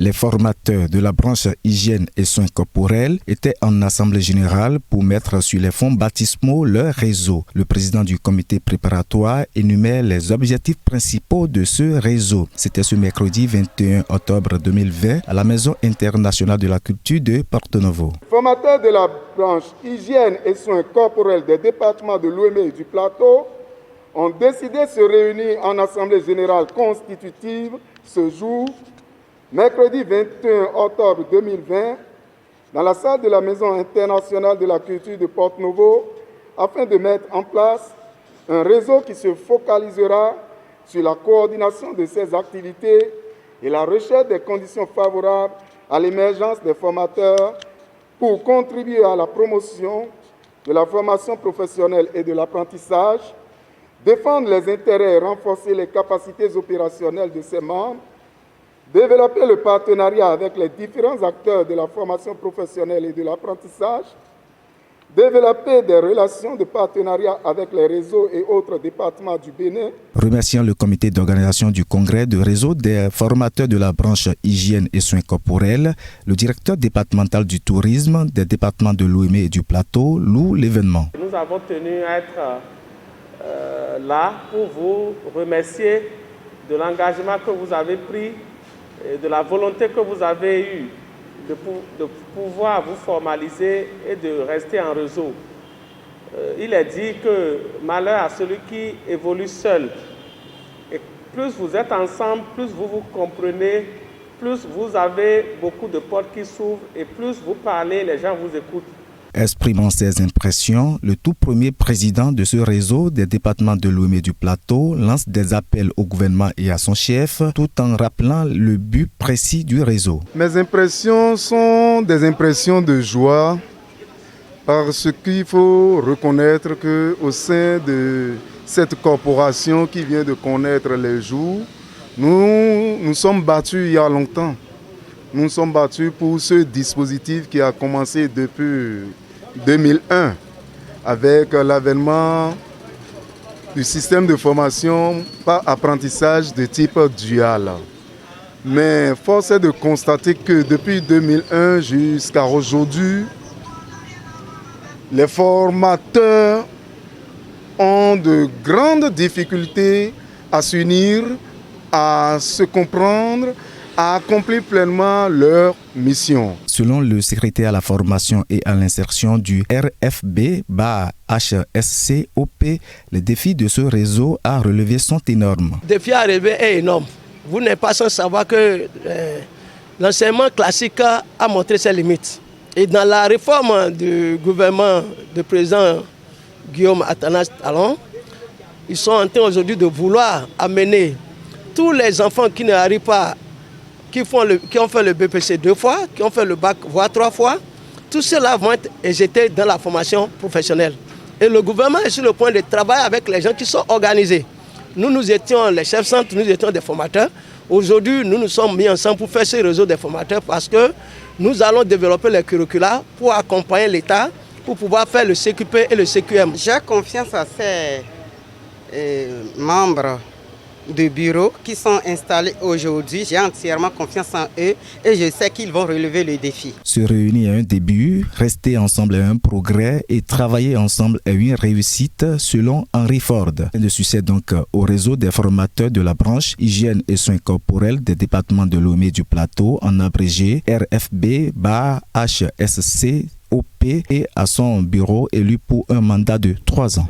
Les formateurs de la branche hygiène et soins corporels étaient en assemblée générale pour mettre sur les fonds baptismaux leur réseau. Le président du comité préparatoire énumère les objectifs principaux de ce réseau. C'était ce mercredi 21 octobre 2020 à la Maison internationale de la culture de Porto Novo. Les formateurs de la branche hygiène et soins corporels des départements de Lomé et du Plateau ont décidé de se réunir en assemblée générale constitutive ce jour, mercredi 21 octobre 2020, dans la salle de la Maison internationale de la culture de Porto Novo, afin de mettre en place un réseau qui se focalisera sur la coordination de ces activités et la recherche des conditions favorables à l'émergence des formateurs pour contribuer à la promotion de la formation professionnelle et de l'apprentissage, défendre les intérêts et renforcer les capacités opérationnelles de ses membres, développer le partenariat avec les différents acteurs de la formation professionnelle et de l'apprentissage, développer des relations de partenariat avec les réseaux et autres départements du Bénin. Remerciant le comité d'organisation du congrès de réseau des formateurs de la branche hygiène et soins corporels, le directeur départemental du tourisme des départements de Lomé et du Plateau loue l'événement. Nous avons tenu à être là pour vous remercier de l'engagement que vous avez pris et de la volonté que vous avez eue de pouvoir vous formaliser et de rester en réseau. Il est dit que malheur à celui qui évolue seul. Et plus vous êtes ensemble, plus vous vous comprenez, plus vous avez beaucoup de portes qui s'ouvrent et plus vous parlez, les gens vous écoutent. Exprimant ses impressions, le tout premier président de ce réseau des départements de Lomé et du Plateau lance des appels au gouvernement et à son chef, tout en rappelant le but précis du réseau. Mes impressions sont des impressions de joie, parce qu'il faut reconnaître qu'au sein de cette corporation qui vient de connaître les jours, nous sommes battus il y a longtemps. Nous sommes battus pour ce dispositif qui a commencé depuis 2001 avec l'avènement du système de formation par apprentissage de type dual. Mais force est de constater que depuis 2001 jusqu'à aujourd'hui, les formateurs ont de grandes difficultés à s'unir, à se comprendre, à accomplir pleinement leur mission. Selon le secrétaire à la formation et à l'insertion du RFB-HSCOP, les défis de ce réseau à relever sont énormes. Le défi à relever est énorme. Vous n'êtes pas sans savoir que l'enseignement classique a montré ses limites. Et dans la réforme du gouvernement du président Guillaume Athanas Talon, ils sont en train aujourd'hui de vouloir amener tous les enfants qui n'arrivent pas, qui ont fait le BPC 2 fois, qui ont fait le bac voire 3 fois, tous ceux-là vont être jetés dans la formation professionnelle. Et le gouvernement est sur le point de travailler avec les gens qui sont organisés. Nous étions les chefs centres, nous étions des formateurs. Aujourd'hui, nous nous sommes mis ensemble pour faire ce réseau des formateurs parce que nous allons développer les curricula pour accompagner l'État, pour pouvoir faire le CQP et le CQM. J'ai confiance à ces membres de bureaux qui sont installés aujourd'hui. J'ai entièrement confiance en eux et je sais qu'ils vont relever le défi. Se réunir est un début, rester ensemble est un progrès et travailler ensemble est une réussite selon Henry Ford. De succès donc au réseau des formateurs de la branche hygiène et soins corporels des départements de Lomé et du Plateau, en abrégé RFB-HSCOP, et à son bureau élu pour un mandat de 3 ans.